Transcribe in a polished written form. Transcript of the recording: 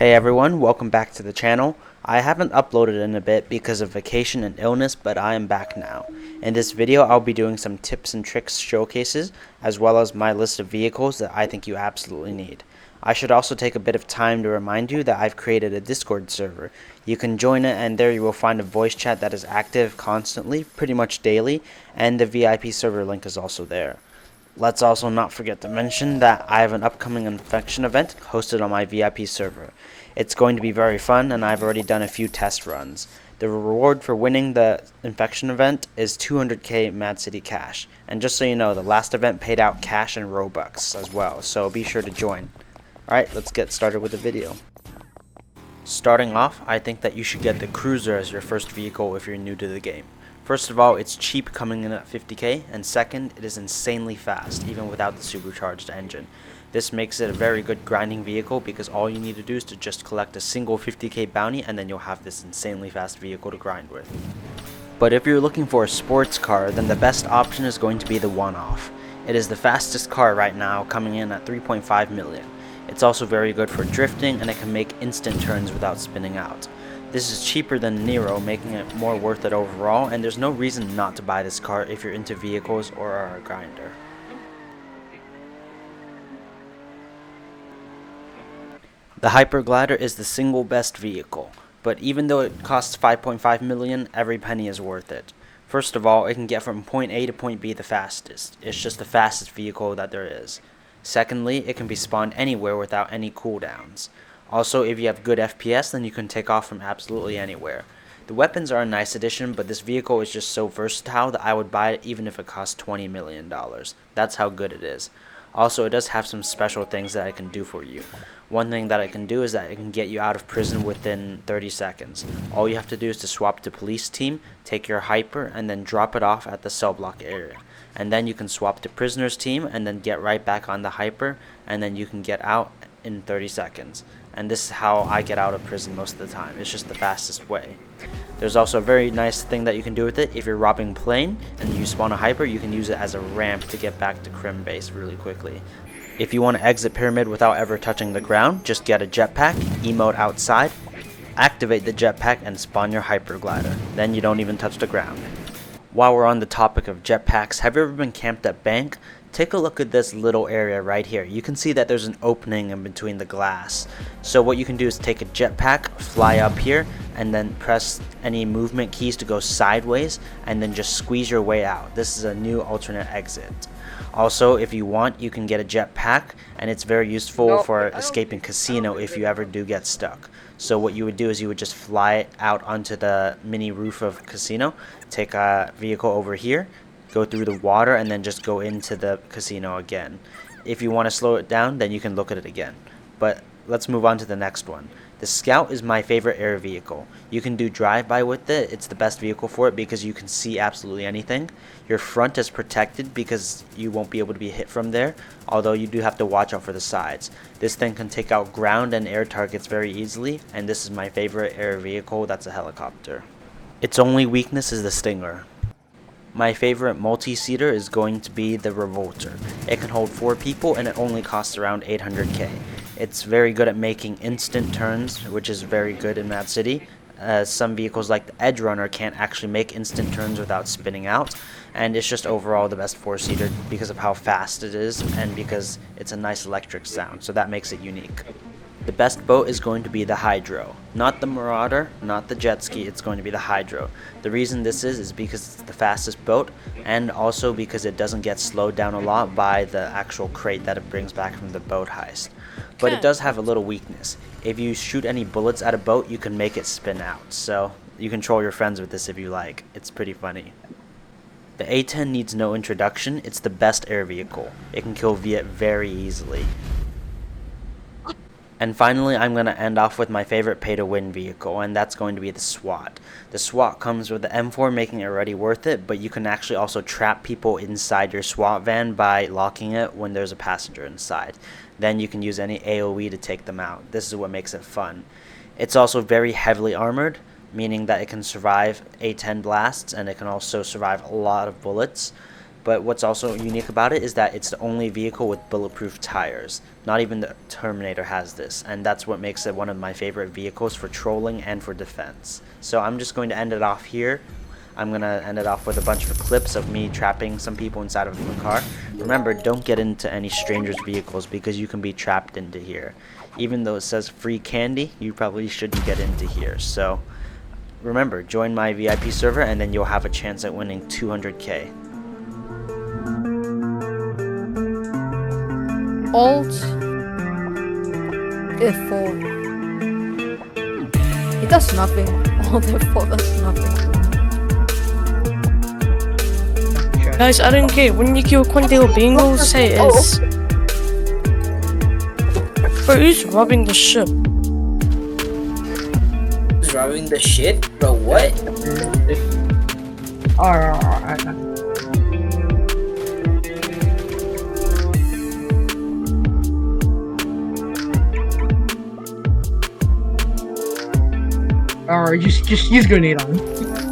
Hey everyone, welcome back to the channel. I haven't uploaded in a bit because of vacation and illness, but I am back now. In this video, I'll be doing some tips and tricks showcases, as well as my list of vehicles that I think you absolutely need. I should also take a bit of time to remind you that I've created a Discord server. You can join it, and there you will find a voice chat that is active constantly, pretty much daily, and the VIP server link is also there. Let's also not forget to mention that I have an upcoming infection event hosted on my VIP server. It's going to be very fun, and I've already done a few test runs. The reward for winning the infection event is 200k Mad City cash. And just so you know, the last event paid out cash and Robux as well, so be sure to join. Alright, let's get started with the video. Starting off, I think that you should get the Cruiser as your first vehicle if you're new to the game. First of all, it's cheap coming in at 50k, and second, it is insanely fast, even without the supercharged engine. This makes it a very good grinding vehicle because all you need to do is to just collect a single 50k bounty and then you'll have this insanely fast vehicle to grind with. But if you're looking for a sports car, then the best option is going to be the One-Off. It is the fastest car right now, coming in at 3.5 million. It's also very good for drifting, and it can make instant turns without spinning out. This is cheaper than Nero, making it more worth it overall, and there's no reason not to buy this car if you're into vehicles or are a grinder. The Hyperglider is the single best vehicle, but even though it costs 5.5 million, every penny is worth it. First of all, it can get from point A to point B the fastest. It's just the fastest vehicle that there is. Secondly, it can be spawned anywhere without any cooldowns. Also, if you have good FPS, then you can take off from absolutely anywhere. The weapons are a nice addition, but this vehicle is just so versatile that I would buy it even if it cost $20 million. That's how good it is. Also, it does have some special things that it can do for you. One thing that it can do is that it can get you out of prison within 30 seconds. All you have to do is to swap to police team, take your hyper, and then drop it off at the cell block area. And then you can swap to prisoners team and then get right back on the hyper, and then you can get out in 30 seconds. And this is how I get out of prison most of the time. It's just the fastest way. There's also a very nice thing that you can do with it. If you're robbing plane and you spawn a hyper, you can use it as a ramp to get back to Crim base really quickly. If you want to exit pyramid without ever touching the ground, just get a jetpack, emote outside, activate the jetpack, and spawn your hyperglider. Then you don't even touch the ground. While we're on the topic of jetpacks, have you ever been camped at bank? Take a look at this little area right here. You can see that there's an opening in between the glass. So what you can do is take a jetpack, fly up here, and then press any movement keys to go sideways, and then just squeeze your way out. This is a new alternate exit. Also, if you want, you can get a jetpack, and it's very useful for escaping casino if you ever do get stuck. So what you would do is you would just fly out onto the mini roof of casino, take a vehicle over here, go through the water, and then just go into the casino again. If you want to slow it down, then you can look at it again. But let's move on to the next one. The Scout is my favorite air vehicle. You can do drive-by with it. It's the best vehicle for it because you can see absolutely anything. Your front is protected because you won't be able to be hit from there, although you do have to watch out for the sides. This thing can take out ground and air targets very easily, and this is my favorite air vehicle that's a helicopter. Its only weakness is the Stinger. My favorite multi-seater is going to be the Revolter. It can hold 4 people and it only costs around 800k. It's very good at making instant turns, which is very good in Mad City. Some vehicles like the Edge Runner can't actually make instant turns without spinning out, and it's just overall the best 4-seater because of how fast it is and because it's a nice electric sound, so that makes it unique. The best boat is going to be the Hydro. Not the Marauder, not the jet ski, it's going to be the Hydro. The reason this is because it's the fastest boat, and also because it doesn't get slowed down a lot by the actual crate that it brings back from the boat heist. But it does have a little weakness. If you shoot any bullets at a boat, you can make it spin out. So you can troll your friends with this if you like. It's pretty funny. The A10 needs no introduction. It's the best air vehicle. It can kill Viet very easily. And finally, I'm going to end off with my favorite pay-to-win vehicle, and that's going to be the SWAT. The SWAT comes with the M4, making it already worth it, but you can actually also trap people inside your SWAT van by locking it when there's a passenger inside. Then you can use any AoE to take them out. This is what makes it fun. It's also very heavily armored, meaning that it can survive A10 blasts, and it can also survive a lot of bullets. But what's also unique about it is that it's the only vehicle with bulletproof tires. Not even the Terminator has this, and that's what makes it one of my favorite vehicles for trolling and for defense. So I'm just going to end it off here. I'm going to end it off with a bunch of clips of me trapping some people inside of the car. Remember, don't get into any strangers' vehicles because you can be trapped into here. Even though it says free candy, you probably shouldn't get into here. So remember, join my VIP server and then you'll have a chance at winning 200k. Alt F4. It does nothing. Alt F4 does nothing. Guys, I don't care. When you kill Quintero Bingo, say it's. Bro, who's robbing the ship? Who's robbing the shit? Bro, what? Alright, just use grenade on him.